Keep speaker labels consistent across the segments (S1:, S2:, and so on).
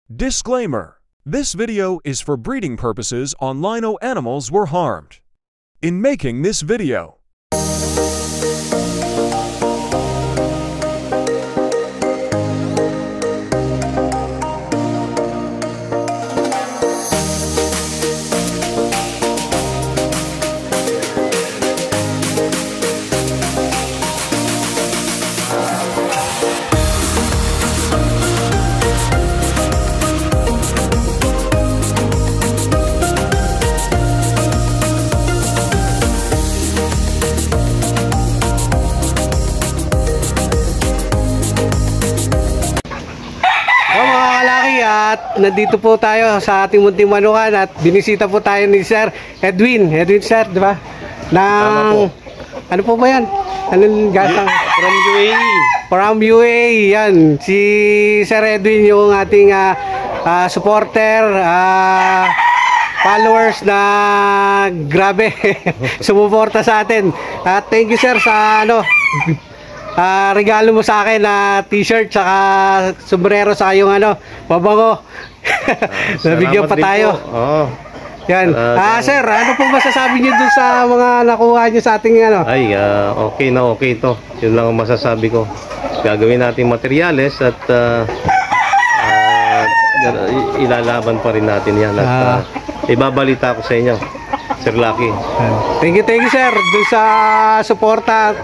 S1: Disclaimer: this video is for breeding purposes on lino animals were harmed. In making this video,
S2: at nandito po tayo sa ating munting manukan at binisita po tayo ni Sir Edwin. Edwin sir, di ba? Ng ano po ba yan? Anong gatang?
S3: From UAE.
S2: From UAE, yan. Si Sir Edwin yung ating supporter, followers na grabe sumuporta sa atin. At thank you sir sa regalo mo sa akin na t-shirt saka sombrero sa yung pabango. Nabigyan pa tayo.
S3: Oo.
S2: Yan. Sir, ano po masasabi niyo dun sa mga nakuha niyo sa ating
S3: Ay, okay to. Yun lang ang masasabi ko. Gagawin natin materyales at ilalaban pa rin natin yan at ibabalita ko sa inyo, Sir Lucky.
S2: Thank you sir dun sa suporta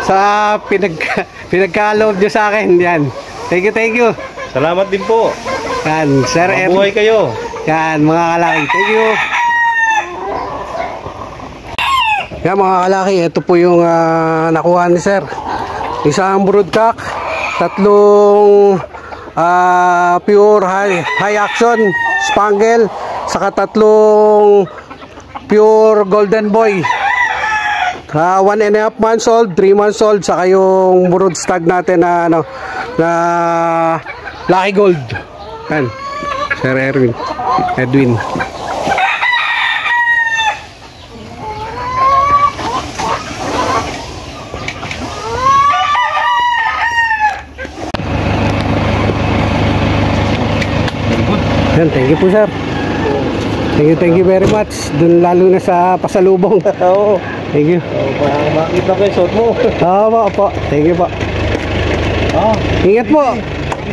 S2: sa pinagkaloob nyo sa akin. Yan. Thank you.
S3: Salamat din po.
S2: Yan, Sir Edwin.
S3: Mabuhay kayo.
S2: Yan, mga kalaki. Thank you. Yan, mga kalaki. Ito po yung nakuha ni Sir. Isang broodcock, tatlong pure high action spangle, saka tatlong pure golden boy. 1.5 months old, 3 months old, saka yung brood stag natin na na Lucky Gold. Yan, Sir Edwin. Yan, thank you po sir. Thank you very much. Dun lalo na sa pasalubong.
S3: Oo.
S2: Thank you.
S3: Makita ko yung suot mo.
S2: Po. Thank you po. Ingat po.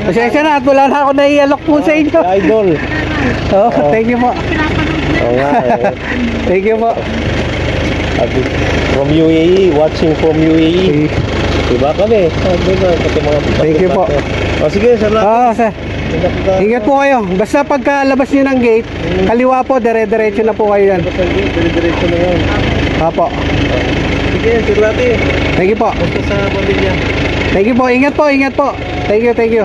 S2: Pasensya na at wala na ako naialok po sa inyo.
S3: Idol.
S2: Thank you po.
S3: Oo nga.
S2: Thank you po.
S3: From UAE, watching from UAE. Diba kami?
S2: Thank you po.
S3: Sige, Sir Lucky.
S2: Sir. Ingat po kayo. Basta pagkalabas niyo ng gate, kaliwa po, dire-diretso na po kayo yan.
S3: Dire-diretso na yan.
S2: Apo.
S3: Sige, Sir Lucky.
S2: Thank you po.
S3: Basta sa pamilya.
S2: Thank you po. Ingat po. Thank you.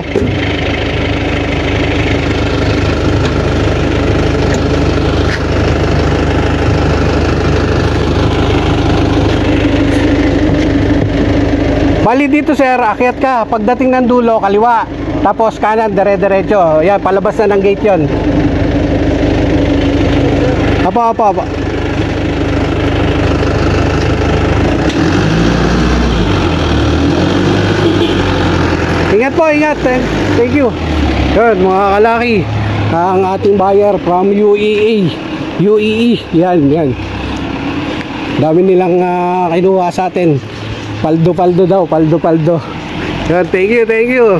S2: Bali dito sir, akyat ka. Pagdating ng dulo, kaliwa. Tapos kanan, dire-diretso. Yan, palabas na ng gate yon. Apa. Ingat. Thank you. Yan, mga kalaki. Ang ating buyer from UAE. Yan. Dami nilang kinuha sa atin. Paldo daw. Yan, thank you.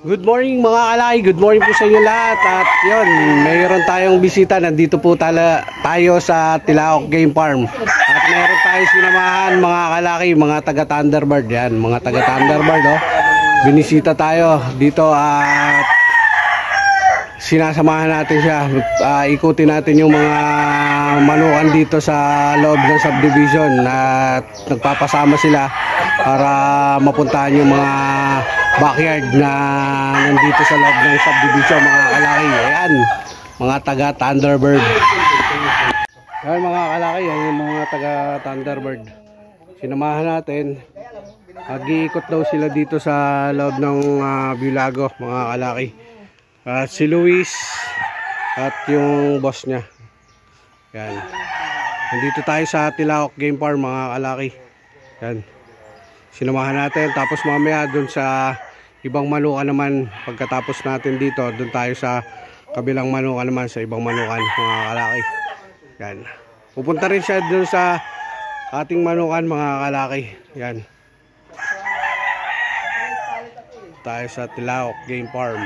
S2: Good morning mga kalaki, good morning po sa inyo lahat. At yun, mayroon tayong bisita. Nandito po tayo sa Tilaok Game Farm. At mayroon tayong sinamahan mga kalaki, mga taga Thunderbird. Yan, mga taga Thunderbird binisita tayo dito at sinasamahan natin siya. Ikutin natin yung mga manukan dito sa loob ng subdivision. At nagpapasama sila para mapuntahan yung mga backyard na nandito sa loob ng subdivision mga kalaki. Ayan, mga taga Thunderbird. Ayan mga kalaki, yan yung mga taga Thunderbird. Sinamahan natin. Mag-iikot daw sila dito sa loob ng Bilago mga kalaki. Si Luis at yung boss niya. Yan. Nandito tayo sa Tilaok Game Farm mga kalaki. Yan. Sinamahan natin. Tapos mamaya dun sa ibang manukan naman pagkatapos natin dito, doon tayo sa kabilang manukan naman, sa ibang manukan mga kalaki. Yan. Pupunta rin siya doon sa ating manukan mga kalaki. Yan. Tayo sa Tilaok Game Farm.